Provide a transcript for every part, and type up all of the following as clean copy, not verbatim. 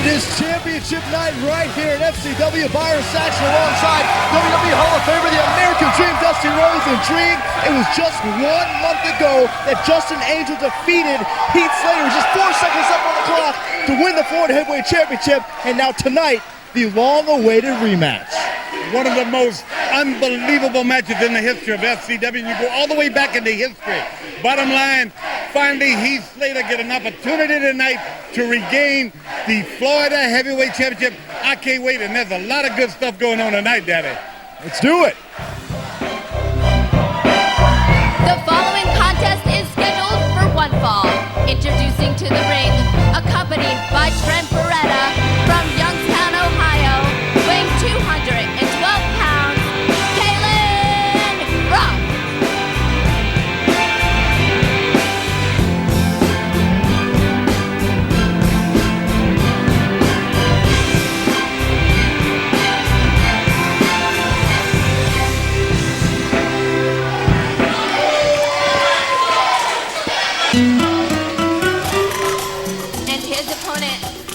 It is championship night right here at FCW. Byron Saxon alongside WWE Hall of Famer, the American Dream, Dusty Rhodes. And Dream, it was just 1 month ago that Justin Angel defeated Heath Slater. Just 4 seconds up on the clock to win the Florida Heavyweight Championship. And now tonight, the long-awaited rematch. One of the most unbelievable matches in the history of FCW. You go all the way back into history. Bottom line, finally Heath Slater get an opportunity tonight to regain the Florida Heavyweight Championship. I can't wait, and there's a lot of good stuff going on tonight, Daddy. Let's do it. The following contest is scheduled for one fall. Introducing to the ring, accompanied by Trent Beretta from Youngstown, Ohio, weighing 212 pounds, Caylen Croft.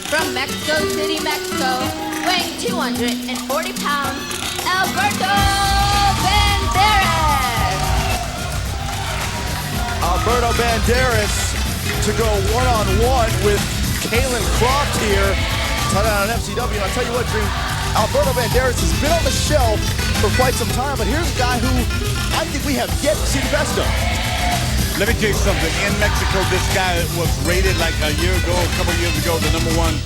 From Mexico City, Mexico, weighing 240 pounds, Alberto Banderas. Alberto Banderas to go one-on-one with Caylen Croft here tonight on FCW. And I'll tell you what, Dream, Alberto Banderas has been on the shelf for quite some time, but here's a guy who I think we have yet to see the best of. Let me tell you something. In Mexico, this guy was rated like a year ago, a couple years ago, the #1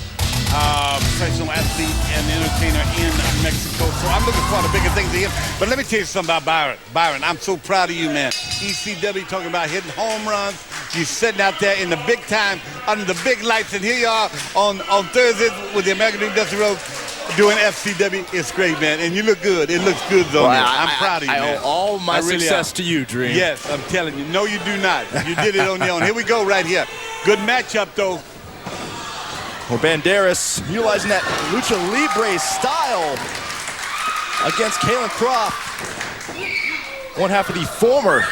professional athlete and entertainer in Mexico. So I'm looking forward to bigger things to him. But let me tell you something about Byron. Byron, I'm so proud of you, man. ECW talking about hitting home runs. You're sitting out there in the big time, under the big lights, and here you are on Thursdays with the American Dream Dusty Rhodes doing FCW. It's great, man, and you look good. It looks good, though, man. I'm proud of you, man. I owe all my success to you, Dream. Yes, I'm telling you. No, you do not. You did it on your own. Here we go right here. Good matchup, though. Well, Banderas utilizing that Lucha Libre style against Caylen Croft, one half of the former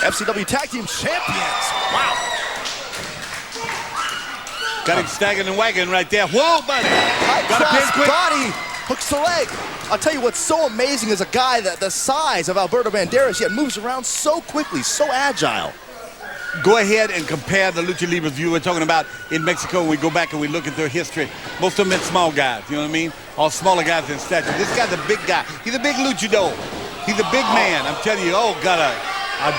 FCW Tag Team Champions. Wow. Got him staggering and wagging right there. Whoa, buddy. Got a pin quick. Body, hooks the leg. I'll tell you what's so amazing is a guy that the size of Alberto Banderas, yet moves around so quickly, so agile. Go ahead and compare the Lucha Libres you were talking about in Mexico. When we go back and we look at their history, most of them are small guys, you know what I mean? All smaller guys in stature. This guy's a big guy. He's a big luchador. He's a big man. I'm telling you, got a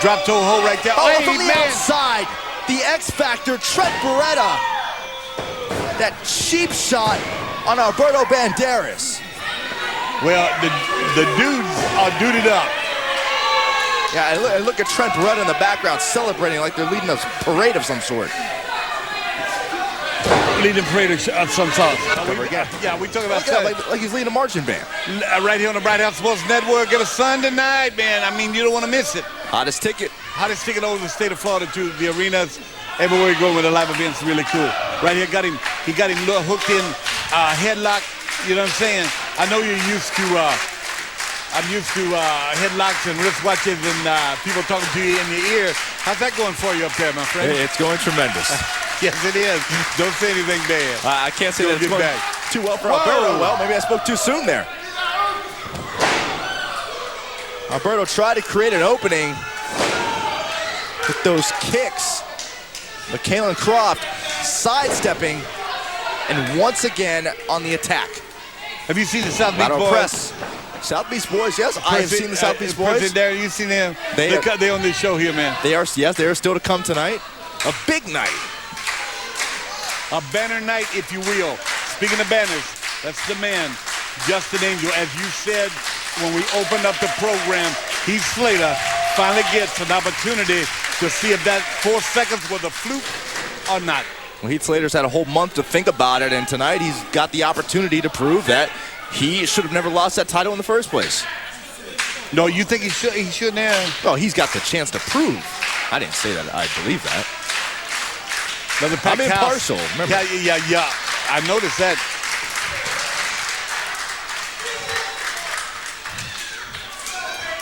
drop toe hold right there. Oh, from the outside, the X Factor, Trent Beretta. That cheap shot on Alberto Banderas. Well, the dudes are duded up. Yeah, and look at Trent Beretta in the background celebrating like they're leading a parade of some sort. Leading parade of some sort. We talk about like he's leading a marching band. Right here on the Bright House Sports Network. Give us Sunday night, man. I mean, you don't want to miss it. Hottest ticket. Hottest ticket over the state of Florida to the arenas. Everywhere you go with the live events, really cool. Right here, he got him hooked in headlock. You know what I'm saying? I know you're used to. I'm used to headlocks and wristwatches and people talking to you in your ear. How's that going for you up there, my friend? It's going tremendous. Yes, it is. Don't say anything bad. I can't say that it's going too well for Alberto. Well, maybe I spoke too soon there. Alberto tried to create an opening with those kicks. But Caylen Croft sidestepping and once again on the attack. Have you seen the South Beach Boys? Press. South Beach Boys, yes, I have seen the South Beach Boys. Percy, Darren, you seen them? They're on this show here, man. They are, yes, they are still to come tonight. A big night. A banner night, if you will. Speaking of banners, that's the man, Justin Angel. As you said when we opened up the program, Heath Slater finally gets an opportunity to see if that 4 seconds was a fluke or not. Well, Heath Slater's had a whole month to think about it, and tonight he's got the opportunity to prove that he should have never lost that title in the first place. No, you think he shouldn't have? Well, he's got the chance to prove. I didn't say that. I believe that. I'm impartial. Remember? Yeah. I noticed that.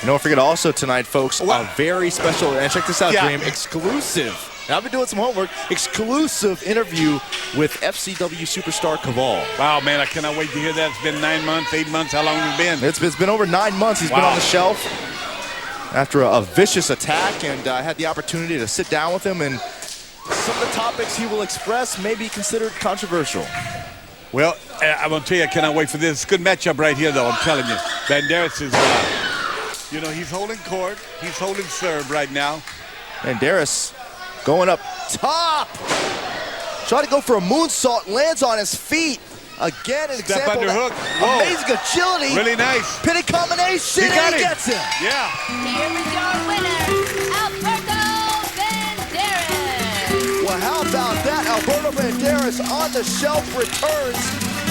And don't forget also tonight, folks, a very special, and check this out, Dream, exclusive I've been doing some homework. Exclusive interview with FCW superstar Caval. Wow, man, I cannot wait to hear that. It's been 9 months, 8 months. How long has it been? It's been over 9 months. He's been on the shelf after a vicious attack, and I had the opportunity to sit down with him, and some of the topics he will express may be considered controversial. Well, I'm going to tell you, I cannot wait for this. It's a good matchup right here, though, I'm telling you. Banderas is, you know, he's holding court. He's holding serve right now. Banderas going up top. Trying to go for a moonsault, lands on his feet. Again, an Step example under of hook. Whoa. amazing agility. Really nice. Pinning combination, He got and he him. gets him. Yeah. Here is your winner, Alberto Banderas. Well, how about that? Alberto Banderas on the shelf returns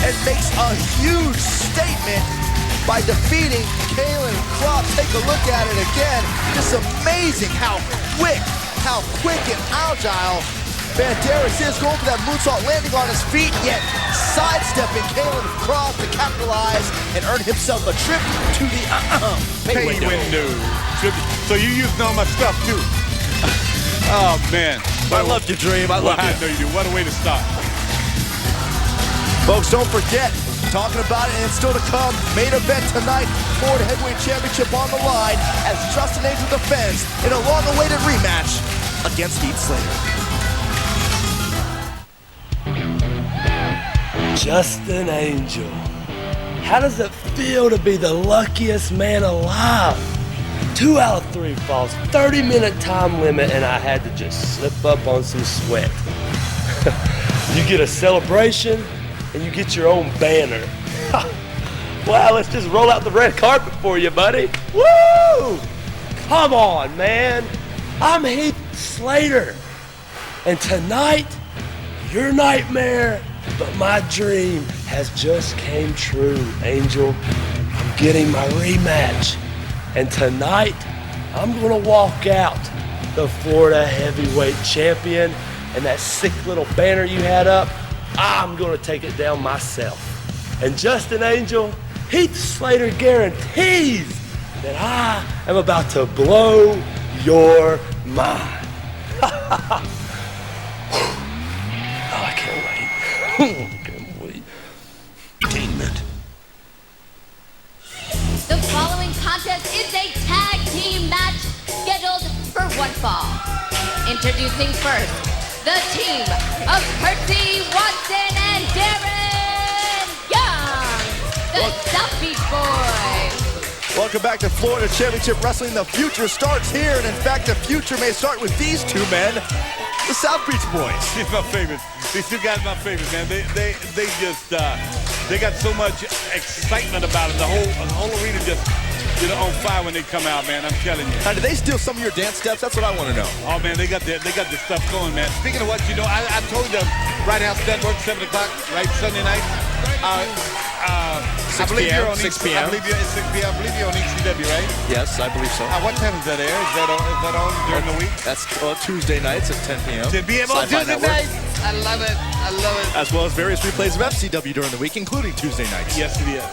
and makes a huge statement by defeating Caylen and Croft. Take a look at it again. Just amazing how quick and agile Banderas is, going for that moonsault, landing on his feet, yet sidestepping Caylen and Croft to capitalize and earn himself a trip to the pay window. So you using all my stuff, too. Oh, man. I love your dream. I love I it. know you do. What a way to start. Folks, don't forget, talking about it and still to come, main event tonight, Florida Heavyweight Championship on the line as Justin Angel defends in a long-awaited rematch against Heath Slater. Justin Angel. How does it feel to be the luckiest man alive? 2 out of 3 falls, 30-minute time limit, and I had to just slip up on some sweat. You get a celebration, and you get your own banner. Wow, let's just roll out the red carpet for you, buddy. Woo! Come on, man. I'm Heath Slater. And tonight, your nightmare, but my dream has just came true, Angel. I'm getting my rematch. And tonight, I'm gonna walk out the Florida Heavyweight Champion, and that sick little banner you had up, I'm gonna take it down myself. And Justin Angel, Heath Slater guarantees that I am about to blow your mind. Oh, I can't wait. I can't wait. Entertainment. The following contest is a tag team match scheduled for one fall. Introducing first, the team of Percy, Watson, and Darren Young, the South Beach Boys. Welcome back to Florida Championship Wrestling. The future starts here, and in fact, the future may start with these two men, the South Beach Boys. He's my favorite. These two guys are my favorite, man. They just they got so much excitement about it. The whole arena just on fire when they come out, man. I'm telling you. Now, did they steal some of your dance steps? That's what I want to know. Oh man, they got the stuff going, man. Speaking of what, I told them Right House Network 7 o'clock, right, Sunday night. I believe you're on 6 p.m. I believe you're at 6 p.m. I believe you're on ECW, right? Yes, I believe so. What time is that air? Is that on during the week? That's Tuesday nights at 10 p.m. 10 p.m. on Sci-Fi Tuesday Network. night. I love it. I love it. As well as various replays of FCW during the week, including Tuesday nights. Yes, it is.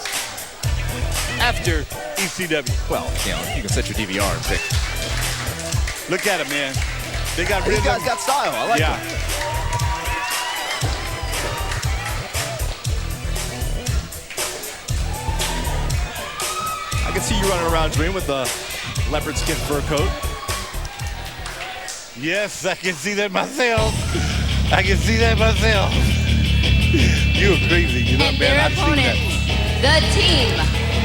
After ECW. Well, you can set your DVR and pick. Look at it, man. They got These rhythm. guys got style. I like it. I can see you running around, Dream, with the leopard skin fur coat. Yes, I can see that myself. I can see that myself. You're crazy, And man. their I've seen that. opponents, the team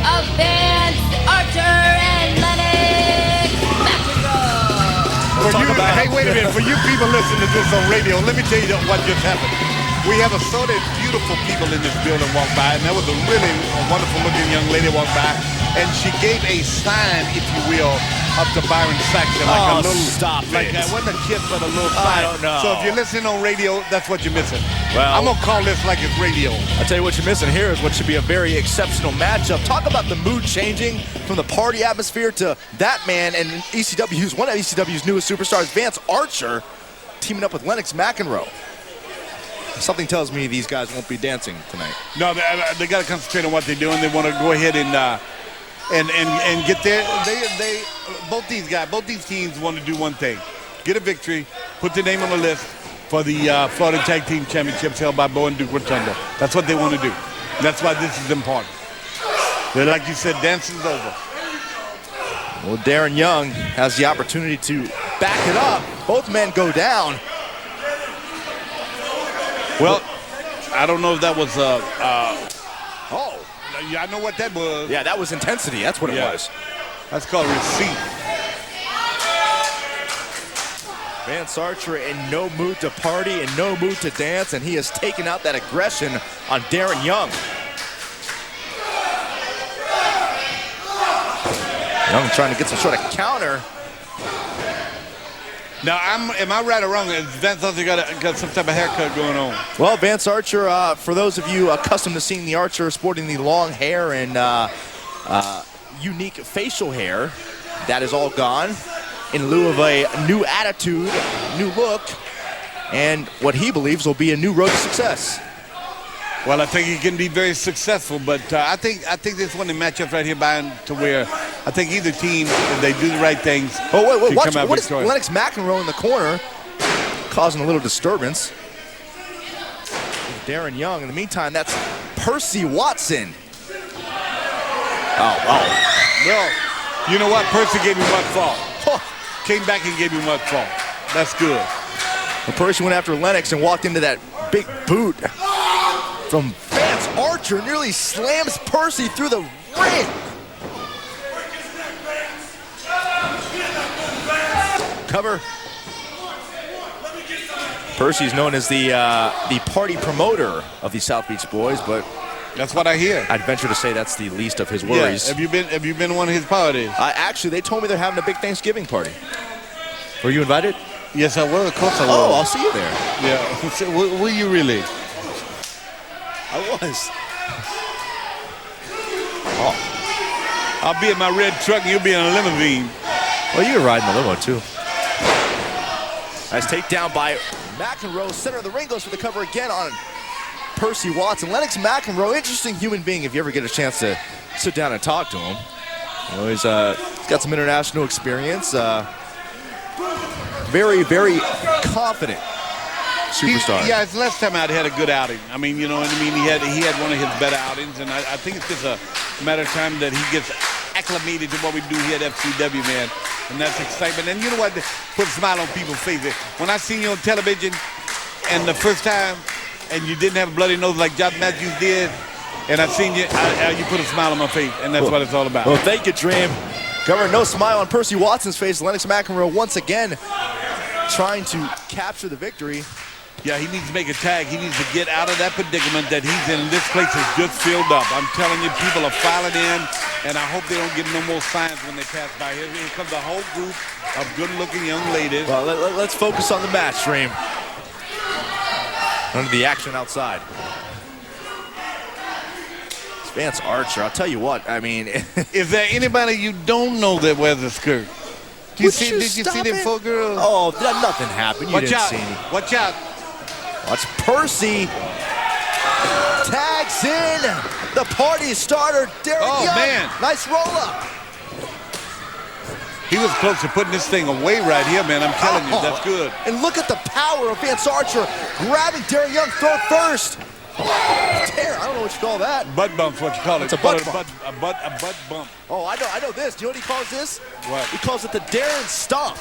of Vance, Archer, and Lennox McEnroe. Hey, wait a minute. For you people listening to this on radio, let me tell you what just happened. We have assorted beautiful people in this building walk by, and there was a really wonderful-looking young lady walk by, and she gave a sign, if you will, up to Byron Saxon, like a little, stop like it. that wasn't a kiss, but a little sign. I don't know. So if you're listening on radio, that's what you're missing. Well, I'm gonna call this like it's radio. I tell you what you're missing here is what should be a very exceptional matchup. Talk about the mood changing from the party atmosphere to that man and ECW's one of ECW's newest superstars, Vance Archer, teaming up with Lennox McEnroe. Something tells me these guys won't be dancing tonight. No, they got to concentrate on what they're doing. They want to go ahead and get there. Both these teams want to do one thing: get a victory, put their name on the list for the Florida Tag Team Championships held by Bo and Duke Rotunda. That's what they want to do. That's why this is important. They're, like you said, dance is over. Well, Darren Young has the opportunity to back it up. Both men go down. Well, I don't know if that was oh, yeah, I know what that was. Yeah, that was intensity. That's what it was. That's called receipt. Vance Archer in no mood to party and no mood to dance, and he has taken out that aggression on Darren Young. Young trying to get some sort of counter. Now, am I right or wrong? Has Vance Archer got some type of haircut going on? Well, Vance Archer, for those of you accustomed to seeing the Archer sporting the long hair and unique facial hair, that is all gone in lieu of a new attitude, new look, and what he believes will be a new road to success. Well, I think he can be very successul, but I think this one, the matchup right here, by to where I think either team, if they do the right things, wait, can watch, come out what is victorious. Lennox McEnroe in the corner, causing a little disturbance. Darren Young. In the meantime, that's Percy Watson. Oh. Well, you know what? Percy gave him one fall. Came back and gave him one fall. That's good. Well, Percy went after Lennox and walked into that big boot from Vance Archer. Nearly slams Percy through the ring. Cover. Percy's known as the party promoter of the South Beach Boys, but that's what I hear. I'd venture to say that's the least of his worries. Yeah. Have you been to one of his parties? Actually, they told me they're having a big Thanksgiving party. Were you invited? Yes, I was. Of course I was. Oh, I'll see you there. Yeah. Were you really? I was. Oh. I'll be in my red truck and you'll be in a limousine. Well, you were riding the limo too. Nice takedown by McEnroe. Center of the ring goes for the cover again on Percy Watson. Lennox McEnroe, interesting human being if you ever get a chance to sit down and talk to him. You know, he's got some international experience. Very, very confident superstar. His last time out, he had a good outing. I mean, you know what I mean? He had one of his better outings, and I think it's just a matter of time that he gets acclimated to what we do here at FCW, man. And that's excitement. And you know what? Put a smile on people's faces. When I seen you on television, and the first time, and you didn't have a bloody nose like John Matthews did, and I seen you, you put a smile on my face, and that's what it's all about. Well, thank you, Dream. Governor, no smile on Percy Watson's face. Lennox McEnroe once again trying to capture the victory. Yeah, he needs to make a tag. He needs to get out of that predicament that he's in. This place is just filled up. I'm telling you, people are filing in, and I hope they don't get no more signs when they pass by. Here comes a whole group of good-looking young ladies. Well, let's focus on the match, Dream. Under the action outside. It's Vance Archer. I'll tell you what, I mean. Is there anybody you don't know that wears a skirt? Did you see them four girls? Oh, nothing happened. You didn't see any. Watch out. Watch Percy. Tags in. The party starter, Darren Young. Man. Nice roll up. He was close to putting this thing away right here, man. I'm telling you, that's good. And look at the power of Vance Archer grabbing Darren Young throat first. Darren, I don't know what you call that. Butt bump's what you call it. It's a butt bump. A butt bump. Oh, I know this. Do you know what he calls this? What? He calls it the Darren Stomp.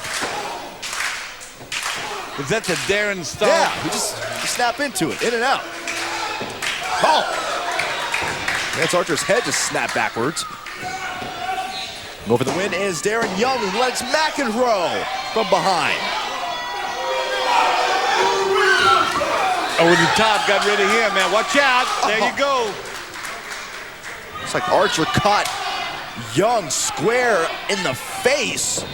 Is that the Darren Stomp? Yeah, you snap into it, in and out. Oh! Vance Archer's head just snapped backwards. Over the win is Darren Young and Lennox McEnroe from behind. Over the top, got rid of him, man. Watch out. There you go. Looks like Archer caught Young square in the face.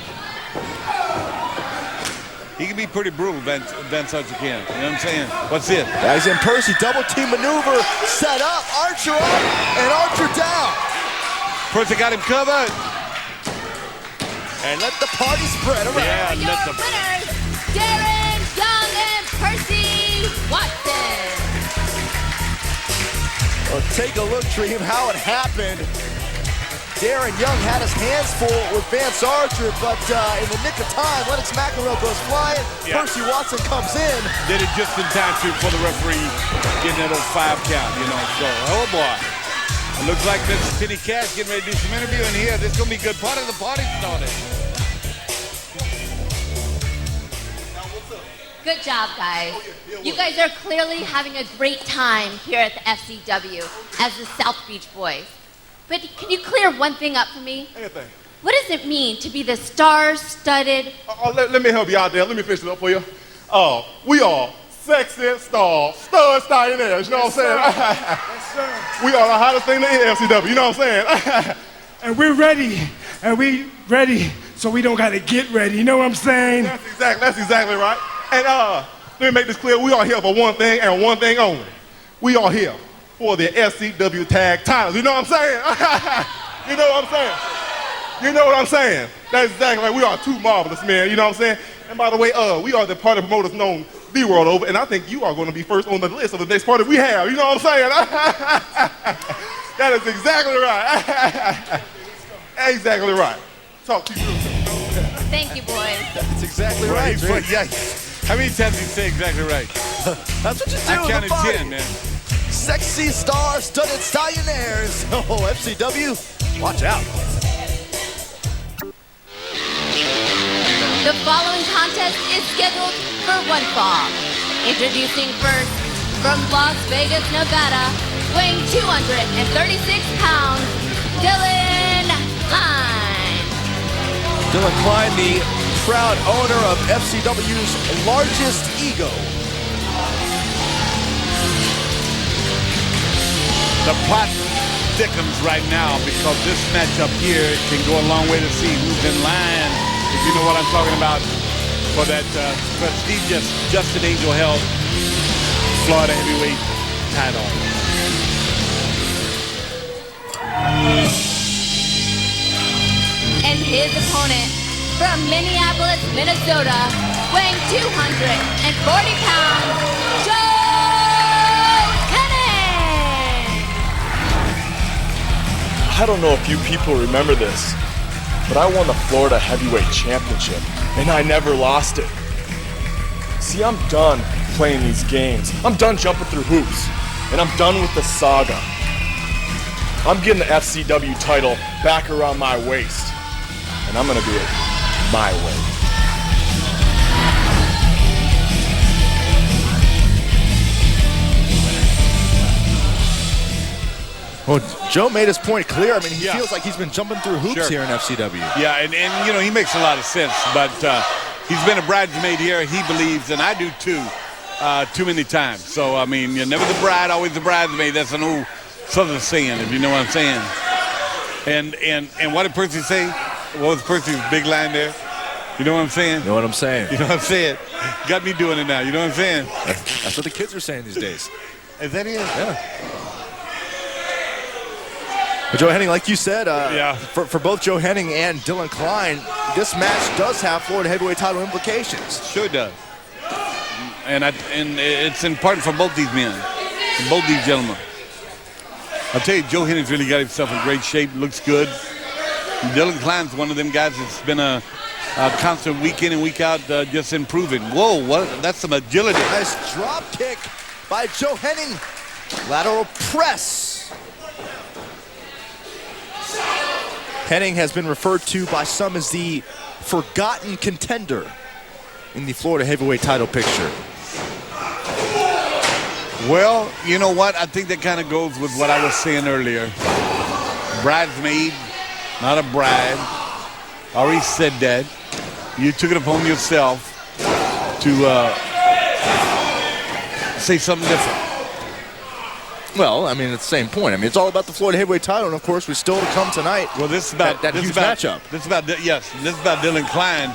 He can be pretty brutal, Vance Archer can. You know what I'm saying? What's this? Guys in Percy, double team maneuver, set up, Archer up, and Archer down. Percy got him covered. And let the party spread around. Yeah, Your winners, Darren Young and Percy Watson. Well, take a look, Dream, how it happened. Darren Young had his hands full with Vance Archer, but in the nick of time, Lennox McEnroe goes flying. Yeah. Percy Watson comes in. Did it just in time for the referee getting that old 5 count, you know. So, oh boy. It looks like Mr. Penny Cash getting ready to do some interviewing here. This is going to be a good part of the party started. Good job, guys. You guys are clearly having a great time here at the FCW as the South Beach Boys. But can you clear one thing up for me? Anything. What does it mean to be the star-studded? Let me help you out there. Let me finish it up for you. We are sexy stud stylionaires, you know what I'm saying? Yes, sir. We are the hottest thing in the FCW, you know what I'm saying? And we're ready. And we ready so we don't got to get ready. You know what I'm saying? That's exactly right. And let me make this clear. We are here for one thing and one thing only. We are here for the FCW tag titles. You know what I'm saying? You know what I'm saying? You know what I'm saying? That's exactly right. We are two marvelous men. You know what I'm saying? And by the way, we are the party promoters known the world over, and I think you are going to be first on the list of the next party we have. You know what I'm saying? That is exactly right. Exactly right. Talk to you real soon. Thank you, boys. That's exactly right. But yeah, how many times did you say exactly right? That's what you do. I counted 10, man. Sexy star-studded stylionaires. Oh, FCW, watch out. The following contest is scheduled for one fall. Introducing first, from Las Vegas, Nevada, weighing 236 pounds, Dylan Klein. Dylan Klein, the proud owner of FCW's largest ego. The plot thickens right now because this matchup here can go a long way to see who's in line, if you know what I'm talking about, for that prestigious Justin Angel held Florida heavyweight title. And his opponent, from Minneapolis, Minnesota, weighing 240 pounds, Hennig! I don't know if you people remember this, but I won the Florida Heavyweight Championship, and I never lost it. See, I'm done playing these games. I'm done jumping through hoops, and I'm done with the saga. I'm getting the FCW title back around my waist, and I'm gonna do it my way. Well, Joe made his point clear. I mean, he Yeah. feels like he's been jumping through hoops Sure. here in FCW. Yeah, and you know, he makes a lot of sense, but he's been a bridesmaid here, he believes, and I do too many times. So, I mean, you're never the bride, always the bridesmaid. That's an old Southern saying, if you know what I'm saying. And what did Percy say? What was Percy's big line there? You know what I'm saying? You know what I'm saying? You know what I'm saying? Got me doing it now, you know what I'm saying? That's what the kids are saying these days. Is that it? Yeah. But Joe Hennig, like you said, Yeah. for both Joe Hennig and Dylan Klein, this match does have Florida heavyweight title implications. Sure does. And it's important for both these men, both these gentlemen. I'll tell you, Joe Hennig's really got himself in great shape, looks good. And Dylan Klein's one of them guys that's been a constant week in and week out, just improving. Whoa, that's some agility. Nice drop kick by Joe Hennig. Lateral press. Hennig has been referred to by some as the forgotten contender in the Florida heavyweight title picture. Well, you know what? I think that kind of goes with what I was saying earlier. Bridesmaid, not a bride. I already said that. You took it upon yourself to say something different. Well, I mean, it's the same point. I mean, it's all about the Florida heavyweight title, and of course, we still to come tonight. Well, this is about that huge matchup. This is about Dylan Klein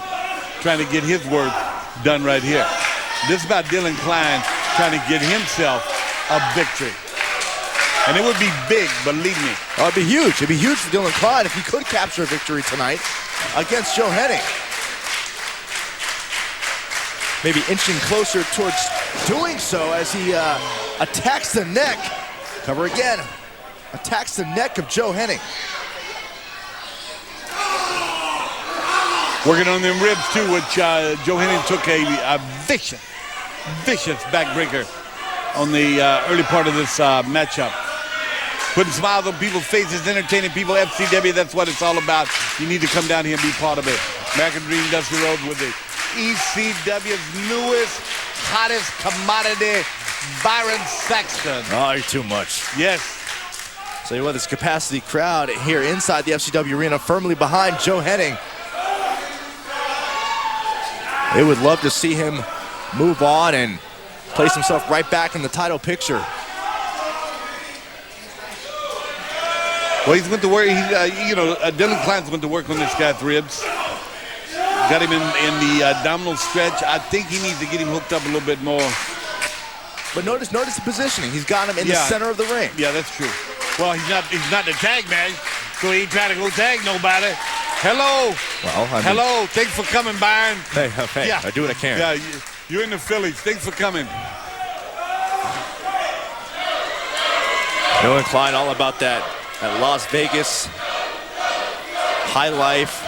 trying to get his work done right here. This is about Dylan Klein trying to get himself a victory. And it would be big, believe me. Oh, it'd be huge. It'd be huge for Dylan Klein if he could capture a victory tonight against Joe Hennig. Maybe inching closer towards doing so as he attacks the neck. Cover again. Attacks the neck of Joe Hennig. Working on them ribs too, which Joe Hennig took a vicious backbreaker on the early part of this matchup. Putting smiles on people's faces, entertaining people. FCW, that's what it's all about. You need to come down here and be part of it. American Dream Dusty Rhodes with the ECW's newest, hottest commodity, Byron Saxton. Oh, you're too much. Yes. So you want this capacity crowd here inside the FCW arena, firmly behind Joe Hennig. They would love to see him move on and place himself right back in the title picture. Well, he's went to work. Dylan Klein's went to work on this guy's ribs. Got him in the abdominal stretch. I think he needs to get him hooked up a little bit more. But notice the positioning. He's got him in the center of the ring. Yeah, that's true. Well, he's not the tag man, so he ain't trying to go tag nobody. Hello. Well, hello. Thanks for coming, Byron. Hey, yeah. I do what I can. Yeah, you're in the Phillies. Thanks for coming. Dylan Klein, all about that Las Vegas high life.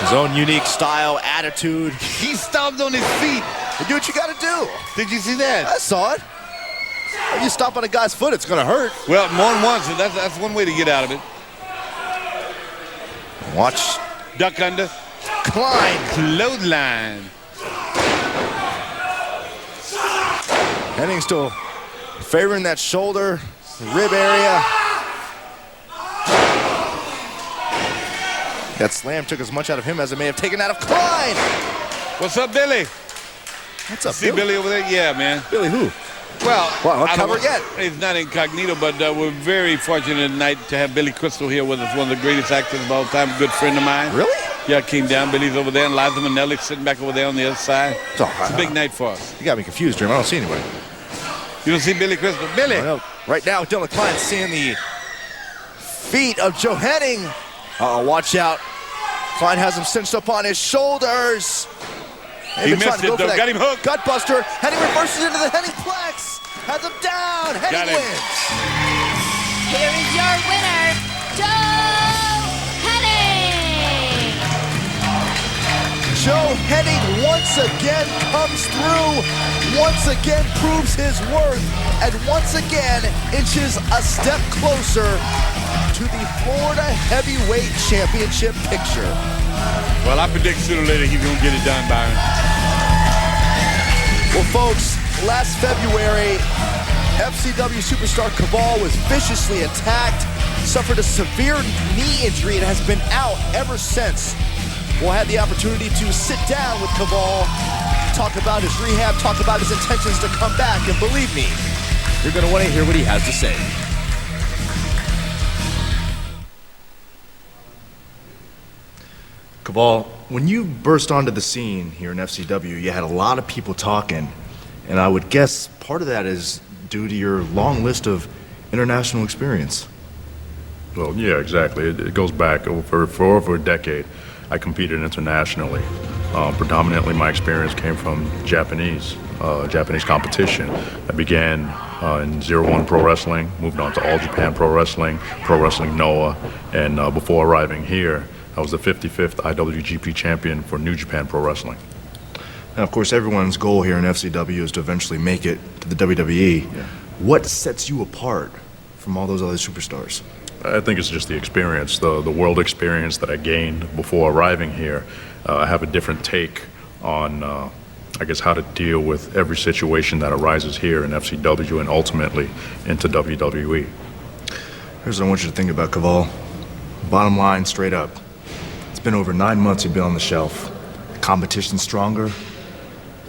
His own unique style, attitude. He stomped on his feet. You do what you gotta do. Did you see that? I saw it. If you stomp on a guy's foot, it's gonna hurt. Well, more than once, so that's one way to get out of it. Watch. Duck under. Klein. Clothesline. Hennig still favoring that shoulder, rib area. That slam took as much out of him as it may have taken out of Klein. What's up, Billy? What's up, See Billy over there? Yeah, man. Billy who? Well, not covered yet. It's not incognito, but we're very fortunate tonight to have Billy Crystal here with us, one of the greatest actors of all time, a good friend of mine. Really? Yeah, came down. Billy's over there, and Liza Minnelli sitting back over there on the other side. It's a big night for us. You got me confused, Dream. I don't see anybody. You don't see Billy Crystal? Billy! Right now, Dylan Klein seeing the feet of Joe Hennig. Watch out. Klein has him cinched up on his shoulders. He missed it, though. Got him hooked. Gutbuster. Hennig reverses into the Hennigplex. Has him down. Hennig wins. Here is your winner, Joe Hennig. Joe Hennig once again comes through, once again proves his worth, and once again inches a step closer to the Florida Heavyweight Championship picture. Well, I predict sooner or later he's going to get it done, Byron. Well, folks, last February, FCW superstar Cabal was viciously attacked, suffered a severe knee injury, and has been out ever since. We'll have the opportunity to sit down with Cabal, talk about his rehab, talk about his intentions to come back, and believe me, you're going to want to hear what he has to say. Cabal, when you burst onto the scene here in FCW, you had a lot of people talking, and I would guess part of that is due to your long list of international experience. Well, yeah, exactly. It goes back for over a decade. I competed internationally. Predominantly, my experience came from Japanese competition. I began in 01 Pro Wrestling, moved on to All Japan Pro Wrestling Noah, and before arriving here, I was the 55th IWGP champion for New Japan Pro Wrestling. Now, of course, everyone's goal here in FCW is to eventually make it to the WWE. Yeah. What sets you apart from all those other superstars? I think it's just the experience, the world experience that I gained before arriving here. I have a different take on, I guess, how to deal with every situation that arises here in FCW and ultimately into WWE. Here's what I want you to think about, Cabal. Bottom line, straight up. It's been over 9 months you've been on the shelf. Competition stronger,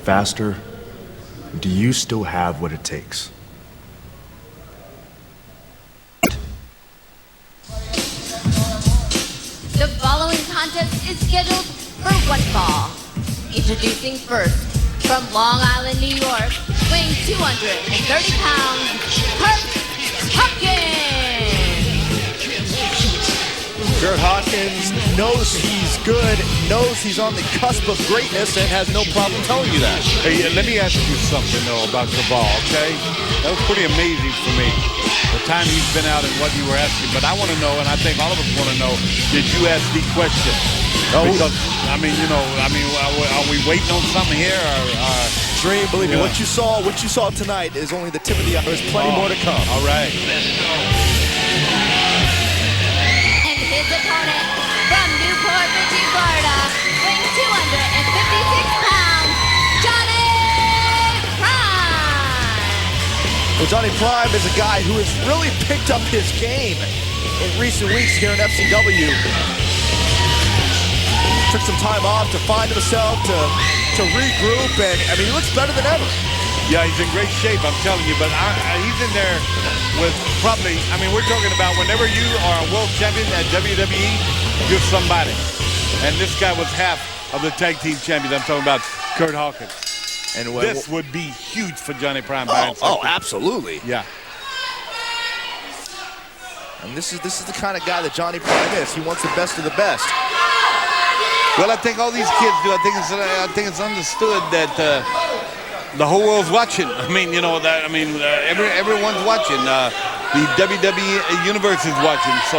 faster. Do you still have what it takes? The following contest is scheduled for one fall. Introducing first, from Long Island, New York, weighing 230 pounds, Curt Hawkins knows he's good, knows he's on the cusp of greatness, and has no problem telling you that. Hey, let me ask you something, though, about Cabal, okay? That was pretty amazing for me, the time he's been out and what you were asking. But I want to know, and I think all of us want to know, did you ask the question? Oh. Because, I mean, you know, are we waiting on something here? Dream, believe me, what you saw tonight is only the tip of the iceberg. There's plenty more to come. All right. And his opponent from Newport Richey, Florida, weighing 256 pounds, Johnny Prime. Well, Johnny Prime is a guy who has really picked up his game in recent weeks here in FCW. Took some time off to find himself, to regroup, and I mean, he looks better than ever. Yeah, he's in great shape, I'm telling you, but he's in there with probably, I mean, we're talking about whenever you are a world champion at WWE, you're somebody. And this guy was half of the tag team champions. I'm talking about Curt Hawkins. And this would be huge for Johnny Prime. Oh, absolutely. Yeah. And this is the kind of guy that Johnny Prime is. He wants the best of the best. Well, I think all these kids do. I think it's understood that the whole world's watching. I mean, you know, everyone's watching. The WWE universe is watching. So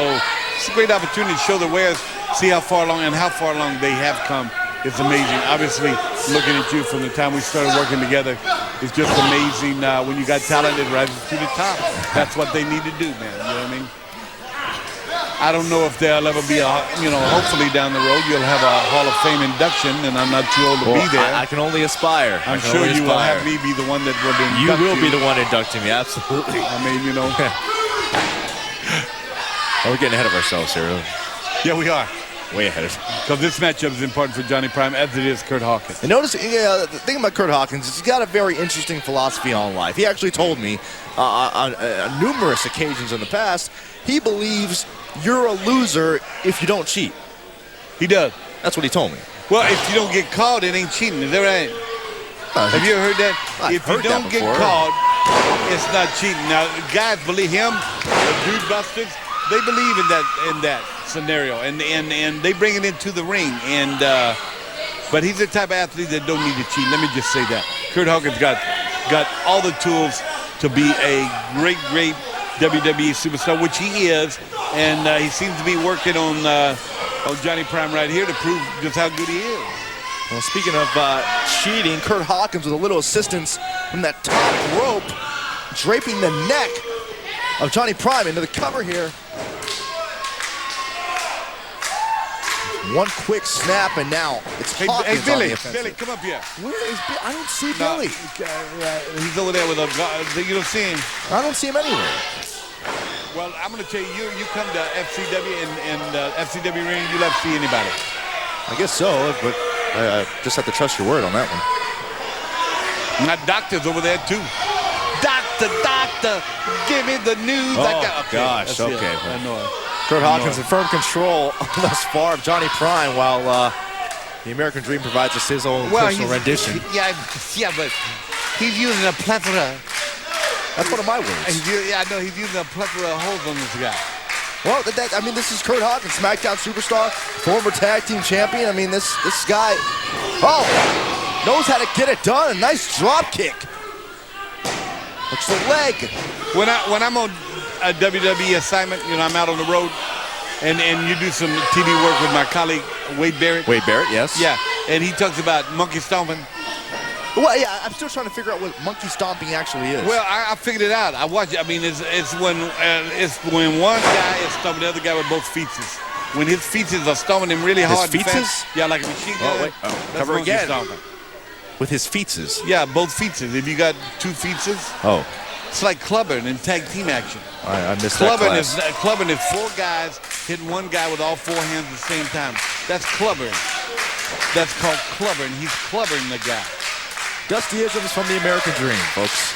it's a great opportunity to show the wares, see how far along they have come. It's amazing. Obviously, looking at you from the time we started working together, it's just amazing when you got talent that rises to the top. That's what they need to do, man. You know what I mean? I don't know if there'll ever be hopefully down the road you'll have a Hall of Fame induction, and I'm not too old to be there. I can only aspire. I'm sure you will have me be the one that will induct you. You will be the one inducting me, absolutely. I mean, you know. We're getting ahead of ourselves here. Yeah, we are. Way ahead. Because this matchup is important for Johnny Prime, as it is Curt Hawkins. And notice, the thing about Curt Hawkins is he's got a very interesting philosophy on life. He actually told me on numerous occasions in the past, he believes you're a loser if you don't cheat. He does. That's what he told me. Well, if you don't get caught, it ain't cheating. Is that right? Have you ever heard that? If you don't get caught, it's not cheating. Now, guys believe him, the dude busters, they believe in that scenario, and they bring it into the ring. And but he's the type of athlete that don't need to cheat. Let me just say that. Curt Hawkins got all the tools to be a great WWE superstar, which he is, and he seems to be working on Johnny Prime right here to prove just how good he is. Well, speaking of cheating, Curt Hawkins with a little assistance from that top rope, draping the neck of Johnny Prime into the cover here. One quick snap, and now it's Hawkins. Hey, Billy, on the offensive. Billy, come up here. Where is Billy? I don't see Billy. He's over there with a. You don't see him. I don't see him anywhere. Well, I'm going to tell you, you come to FCW and FCW ring, you love to see anybody. I guess so, but I just have to trust your word on that one. My doctor's over there too. Doctor, give me the news. Oh, gosh, okay. I know. Curt Hawkins in firm control thus far of Johnny Prime, while the American Dream provides us his own personal rendition. Yeah, but he's using a plethora. That's one of my words. I know he's using a plethora of holes on this guy. Well, I mean, this is Curt Hawkins, SmackDown superstar, former tag team champion. I mean, this guy, knows how to get it done. A nice drop kick. Looks the leg. When I'm on a WWE assignment, I'm out on the road, and you do some TV work with my colleague Wade Barrett. Wade Barrett, yes. Yeah, and he talks about monkey stomping. Well, yeah, I'm still trying to figure out what monkey stomping actually is. Well, I figured it out. I watched it. I mean, it's when one guy is stomping the other guy with both feet. When his feet are stomping him really hard. His feet? Yeah, like a machine gun. Oh, wait. That's cover monkey again. Stomping. With his feetses. Yeah, both feetses. If you got two feetses. Oh. It's like clubbing in tag team action. I missed that class. Clubbing is four guys hitting one guy with all four hands at the same time. That's clubbering. That's called clubbering. He's clubbering the guy. Dusty isms from the American Dream, folks.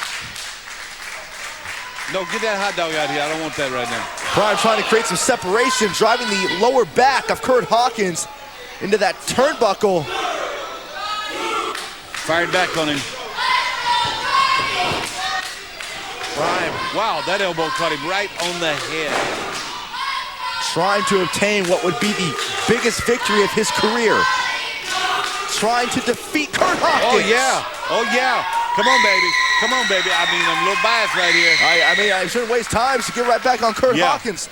No, get that hot dog out here. I don't want that right now. Prime trying to create some separation, driving the lower back of Curt Hawkins into that turnbuckle. Fired back on him. Prime. Wow, that elbow caught him right on the head. Trying to obtain what would be the biggest victory of his career. Trying to defeat Curt Hawkins. Oh, yeah. Come on, baby. Come on, baby. I mean, I'm a little biased right here. I mean, I shouldn't waste time to get right back on Curt Hawkins.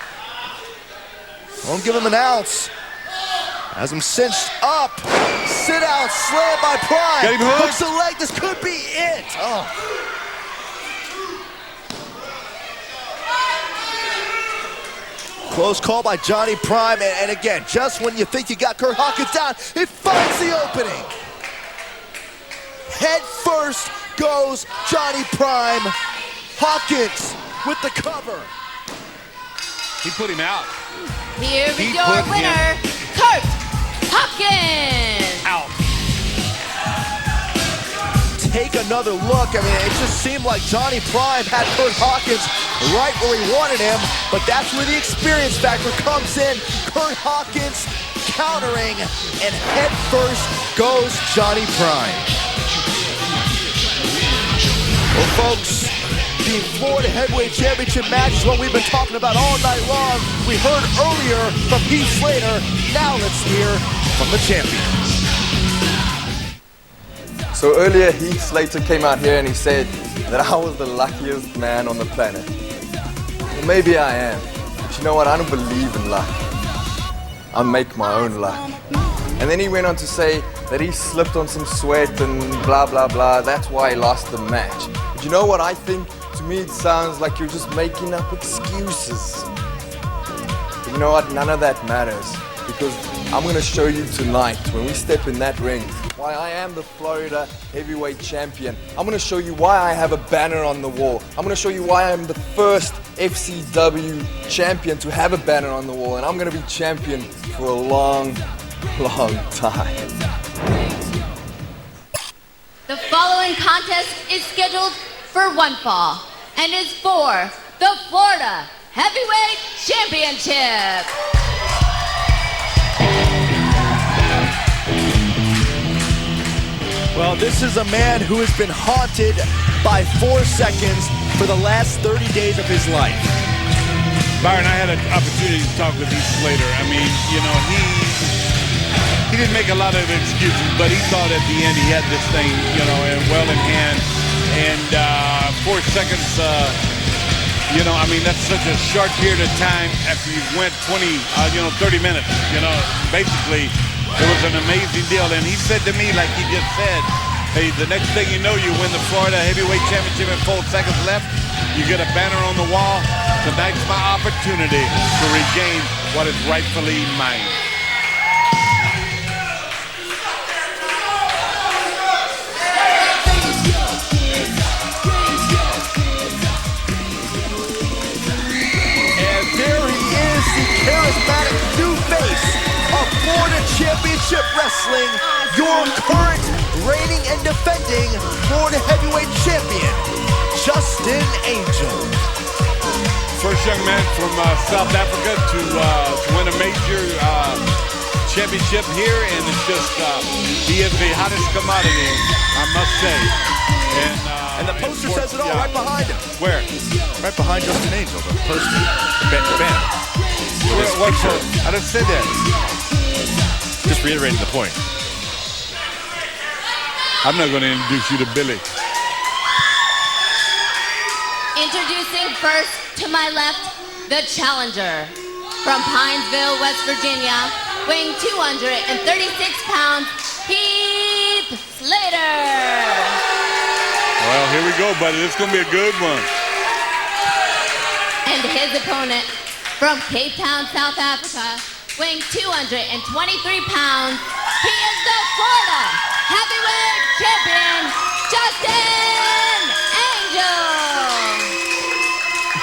Won't give him an ounce. Has him cinched up. Sit out, slam by Prime. Got him hooked. Hooks the leg. This could be it. Oh. Close call by Johnny Prime. And again, just when you think you got Curt Hawkins down, it finds the opening. Head first goes Johnny Prime. Hawkins with the cover. He put him out. Here is your winner, Curt Hawkins. Out. Take another look. I mean, it just seemed like Johnny Prime had Curt Hawkins right where he wanted him, but that's where the experience factor comes in. Curt Hawkins countering, and head first goes Johnny Prime. Well, folks, the Florida Heavyweight Championship match is what we've been talking about all night long. We heard earlier from Heath Slater. Now let's hear from the champion. So earlier, Heath Slater came out here and he said that I was the luckiest man on the planet. Well, maybe I am. But you know what? I don't believe in luck. I make my own luck. And then he went on to say that he slipped on some sweat and blah, blah, blah. That's why he lost the match. But you know what I think? To me, it sounds like you're just making up excuses. But you know what? None of that matters. Because I'm going to show you tonight, when we step in that ring, why I am the Florida Heavyweight Champion. I'm going to show you why I have a banner on the wall. I'm going to show you why I'm the first FCW champion to have a banner on the wall. And I'm going to be champion for a long, long time. The following contest is scheduled for one fall and is for the Florida Heavyweight Championship. Well, this is a man who has been haunted by 4 seconds for the last 30 days of his life. Byron, I had an opportunity to talk with Heath Slater. I mean, you know, he didn't make a lot of excuses, but he thought at the end he had this thing, you know, well in hand. And 4 seconds, you know, I mean, that's such a short period of time after you went 30 minutes, you know, basically. It was an amazing deal, and he said to me, like he just said, hey, the next thing you know, you win the Florida Heavyweight Championship in 4 seconds left. You get a banner on the wall. Tonight's my opportunity to regain what is rightfully mine. And there he is, the charismatic new face of Florida Championship Wrestling, your current reigning and defending Florida Heavyweight Champion, Justin Angel. First young man from South Africa to win a major championship here, and it's just, he is the hottest commodity, I must say. And the poster says it all right behind him. Where? Right behind Justin Angel, the Percy banner. What for? I didn't say that. Just reiterating the point. I'm not going to introduce you to Billy. Introducing first to my left, the challenger. From Pinesville, West Virginia, weighing 236 pounds, Heath Slater. Well, here we go, buddy. This is going to be a good one. And his opponent, from Cape Town, South Africa, weighing 223 pounds, he is the Florida Heavyweight Champion, Justin Angel.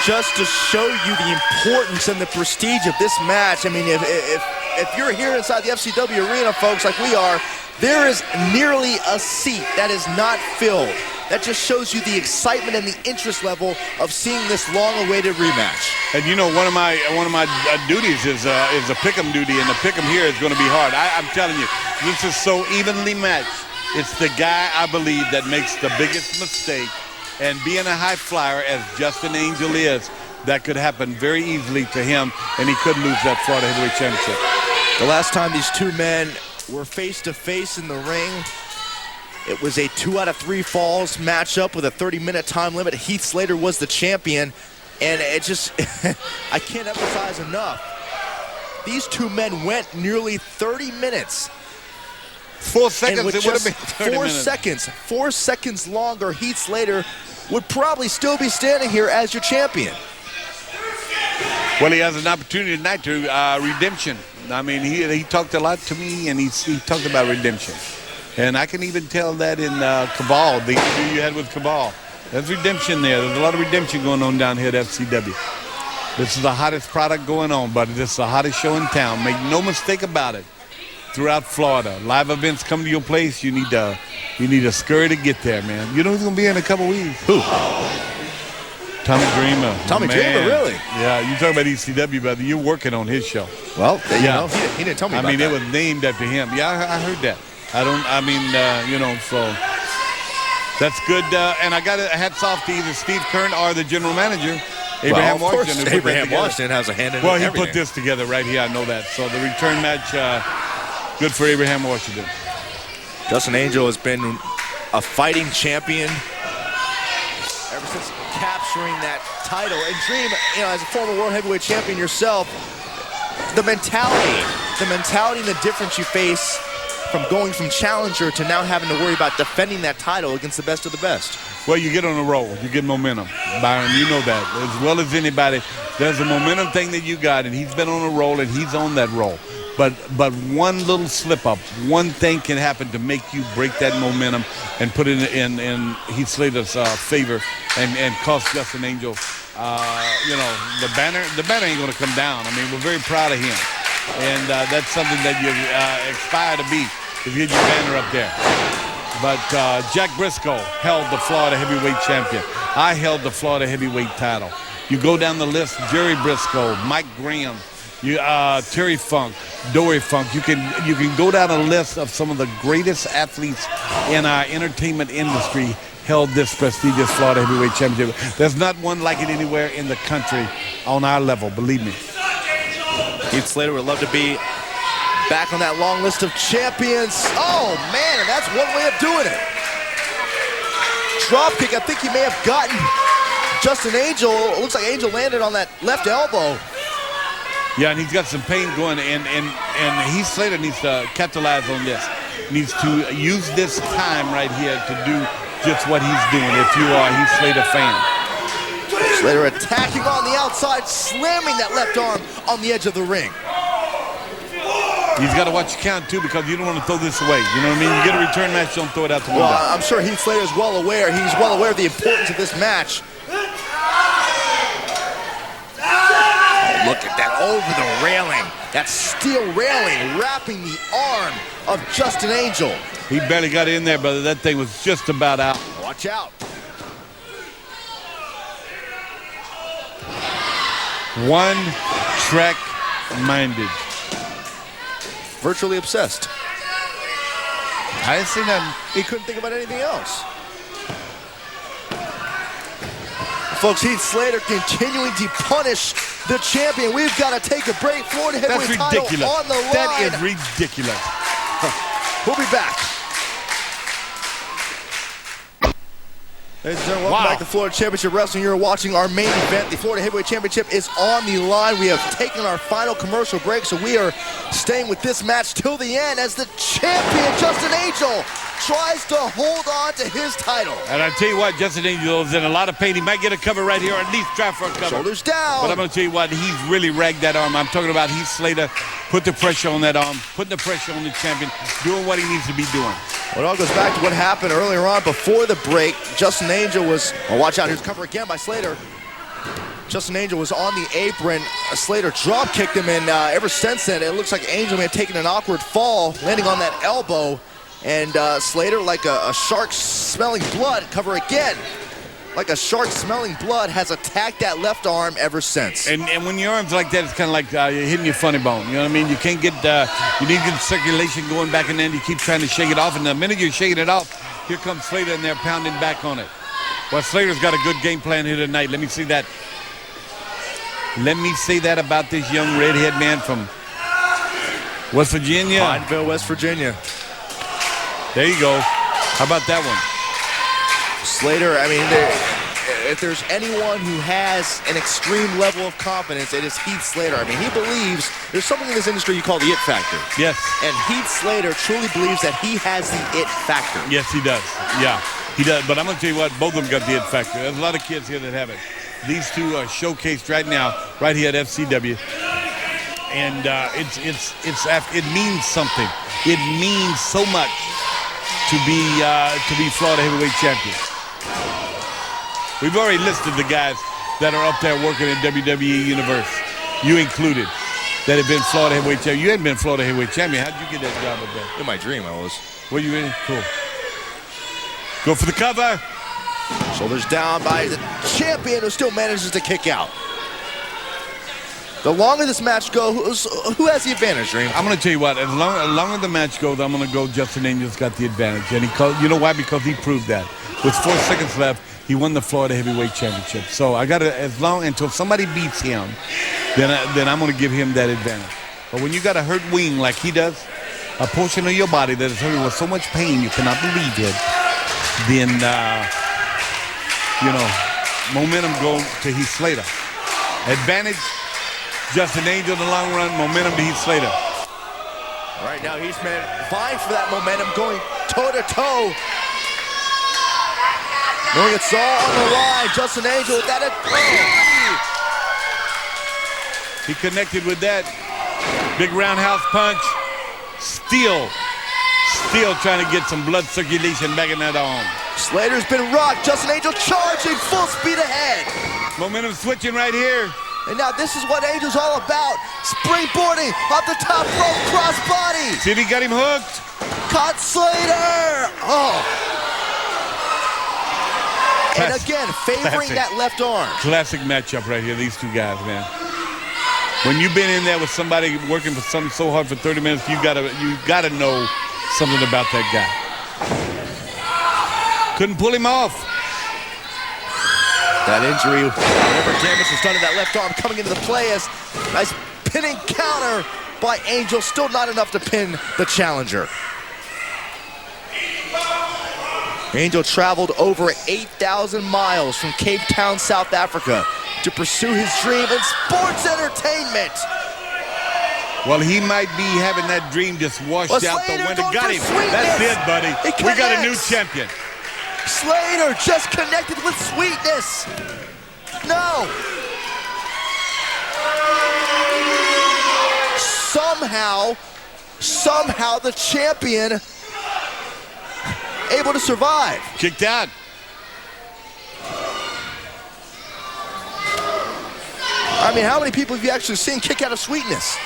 Just to show you the importance and the prestige of this match, I mean, if you're here inside the FCW arena, folks, like we are, there is nearly a seat that is not filled. That just shows you the excitement and the interest level of seeing this long-awaited rematch. And you know, one of my duties is a pick'em duty, and the pick'em here is going to be hard. I'm telling you, this is so evenly matched. It's the guy I believe that makes the biggest mistake, and being a high flyer as Justin Angel is, that could happen very easily to him, and he could lose that Florida Heavyweight Championship. The last time these two men were face-to-face in the ring, It was a 2 out of 3 falls matchup with a 30-minute time limit. Heath Slater was the champion, and it just, I can't emphasize enough. These two men went nearly 30 minutes. 4 seconds, it would have been 4 seconds longer, Heath Slater would probably still be standing here as your champion. Well, he has an opportunity tonight to redemption. I mean, he talked a lot to me, and he talked about redemption. And I can even tell that in Cabal, the interview you had with Cabal. There's redemption there. There's a lot of redemption going on down here at FCW. This is the hottest product going on, buddy. This is the hottest show in town. Make no mistake about it. Throughout Florida, live events come to your place. You need a scurry to get there, man. You know who's gonna be in a couple weeks? Who? Tommy Dreamer. Tommy Dreamer, really? Yeah, you talk about ECW, brother. You're working on his show. Well, you know, he didn't tell me about that. it was named after him. Yeah, I heard that. So that's good. And I got hats off to either Steve Kern or the general manager, Abraham Washington. Abraham Washington has a hand in it. Well, he put this together right here. I know that. So the return match, good for Abraham Washington. Justin Angel has been a fighting champion ever since capturing that title. And Dream, you know, as a former world heavyweight champion yourself, the mentality and the difference you face from going from challenger to now having to worry about defending that title against the best of the best. Well, you get on a roll. You get momentum. Byron, you know that as well as anybody. There's a momentum thing that you got, and he's been on a roll, and he's on that roll. But one little slip-up, one thing can happen to make you break that momentum and put it in Heath Slater's favor and cost Justin Angel. The banner ain't going to come down. I mean, we're very proud of him. And that's something that you aspire to be, is get your banner up there. But Jack Briscoe held the Florida heavyweight champion. I held the Florida heavyweight title. You go down the list, Jerry Briscoe, Mike Graham, Terry Funk, Dory Funk. You can go down a list of some of the greatest athletes in our entertainment industry held this prestigious Florida heavyweight championship. There's not one like it anywhere in the country on our level, believe me. Heath Slater would love to be back on that long list of champions. Oh, man, and that's one way of doing it. Drop kick, I think he may have gotten Justin Angel. It looks like Angel landed on that left elbow. Yeah, and he's got some pain going, and Heath Slater needs to capitalize on this. Needs to use this time right here to do just what he's doing if you are a Heath Slater fan. Slater attacking on the outside, slamming that left arm on the edge of the ring. He's got to watch your count, too, because you don't want to throw this away. You know what I mean? You get a return match, don't throw it out the window. Well, I'm sure Heath Slater is well aware. He's well aware of the importance of this match. Look at that over the railing. That steel railing wrapping the arm of Justin Angel. He barely got in there, brother. That thing was just about out. Watch out. One track minded. Virtually obsessed. I didn't see nothing. He couldn't think about anything else. Folks, Heath Slater continuing to punish the champion. We've got to take a break. Florida heavyweight title on the line. That is ridiculous. We'll be back. Ladies and gentlemen, welcome back to Florida Championship Wrestling. You're watching our main event. The Florida Heavyweight Championship is on the line. We have taken our final commercial break, so we are staying with this match till the end as the champion, Justin Angel, tries to hold on to his title. And I tell you what, Justin Angel is in a lot of pain. He might get a cover right here, or at least try for a cover. Shoulders down. But I'm going to tell you what, he's really ragged that arm. I'm talking about Heath Slater. Put the pressure on that arm. Putting the pressure on the champion. Doing what he needs to be doing. Well, it all goes back to what happened earlier on before the break. Justin Angel was, oh, watch out, here's cover again by Slater. Justin Angel was on the apron. Slater drop kicked him, and ever since then, it looks like Angel may have taken an awkward fall, landing on that elbow. And Slater, like a shark smelling blood, cover again. Like a shark smelling blood, has attacked that left arm ever since. And when your arm's like that, it's kind of like you're hitting your funny bone. You know what I mean? You can't get, you need to get circulation going back, and then you keep trying to shake it off. And the minute you're shaking it off, here comes Slater, and they're pounding back on it. Well, Slater's got a good game plan here tonight. Let me see that. Let me say that about this young redhead man from West Virginia. Pineville, West Virginia. There you go. How about that one? Slater, I mean, if there's anyone who has an extreme level of confidence, it is Heath Slater. I mean, he believes there's something in this industry you call the it factor. Yes. And Heath Slater truly believes that he has the it factor. Yes, he does. Yeah, he does. But I'm going to tell you what, both of them got the it factor. There's a lot of kids here that have it. These two are showcased right now, right here at FCW. And it means something. It means so much to be Florida heavyweight champions. We've already listed the guys that are up there working in WWE Universe, you included, that have been Florida heavyweight champion. You hadn't been Florida heavyweight champion. How'd you get that job up there? In my dream, I was. Were you in? Cool. Go for the cover. Shoulders down by the champion who still manages to kick out. The longer this match goes, who has the advantage, Dream? I'm going to tell you what, as long as the match goes, I'm going to go Justin Angel's got the advantage. And you know why? Because he proved that. With 4 seconds left, he won the Florida Heavyweight Championship. So I got to, until somebody beats him, then I'm going to give him that advantage. But when you got a hurt wing like he does, a portion of your body that is hurting with so much pain you cannot believe it, then, momentum go to Heath Slater. Advantage, Justin Angel in the long run, momentum to Heath Slater. Right now, he's vying for that momentum, going toe-to-toe. Knowing it's all on the line, Justin Angel with that. He connected with that big roundhouse punch. Still trying to get some blood circulation back in that arm. Slater's been rocked. Justin Angel charging full speed ahead. Momentum switching right here. And now this is what Angel's all about. Springboarding off the top rope, crossbody. See if he got him hooked. Caught Slater. Oh. And again, favoring that left arm. Classic matchup right here, these two guys, man. When you've been in there with somebody working for something so hard for 30 minutes, you gotta know something about that guy. Couldn't pull him off. That injury, whatever damage was done to that left arm, coming into the play as nice pinning counter by Angel. Still not enough to pin the challenger. Angel traveled over 8,000 miles from Cape Town, South Africa to pursue his dream in sports entertainment. Well, he might be having that dream just washed out the window. Got him. That's it, buddy. We got a new champion. Slater just connected with sweetness. No. Somehow the champion able to survive. Kicked out. I mean, how many people have you actually seen kick out of sweetness?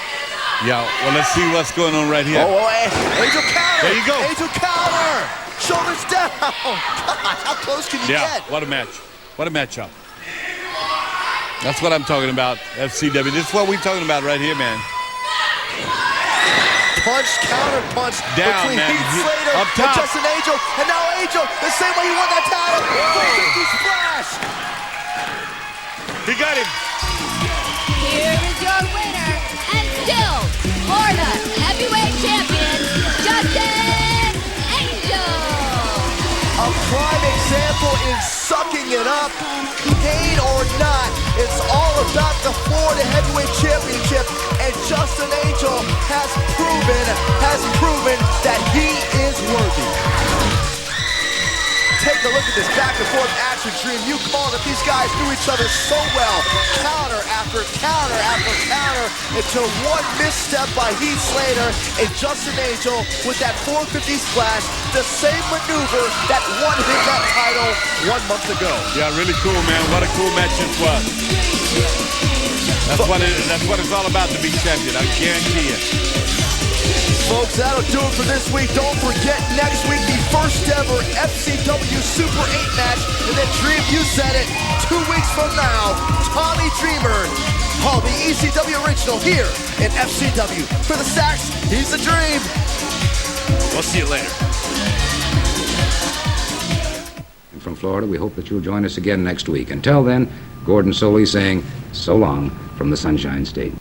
Yeah, well, let's see what's going on right here. Angel counter. There you go. Angel counter. Shoulders down. God, how close can you get? What a match. What a matchup. That's what I'm talking about, FCW. This is what we're talking about right here, man. Punch, counter punch down, between man. Heath Slater up top. and Justin Angel. And now Angel, the same way he won that title. 450 splash. He got him. Here is your winner, and still Florida Heavyweight Champion, Justin Angel. A prime example in sucking it up, pain or not. It's all about the Florida Heavyweight Championship, and Justin Angel has proven that he is worthy. Take a look at this back and forth action, Dream. You called it. These guys knew each other so well. Counter after counter after counter until one misstep by Heath Slater and Justin Angel with that 450 splash. The same maneuver that won him that title 1 month ago. Yeah, really cool, man. What a cool match this was. That's what it's all about to be champion. I guarantee you. Folks, that'll do it for this week. Don't forget, next week, the first ever FCW Super 8 match. And then, Dream, you said it, 2 weeks from now, Tommy Dreamer, the ECW original here in FCW. For the Sacks, he's the Dream. We'll see you later. From Florida, we hope that you'll join us again next week. Until then, Gordon Soley saying so long from the Sunshine State.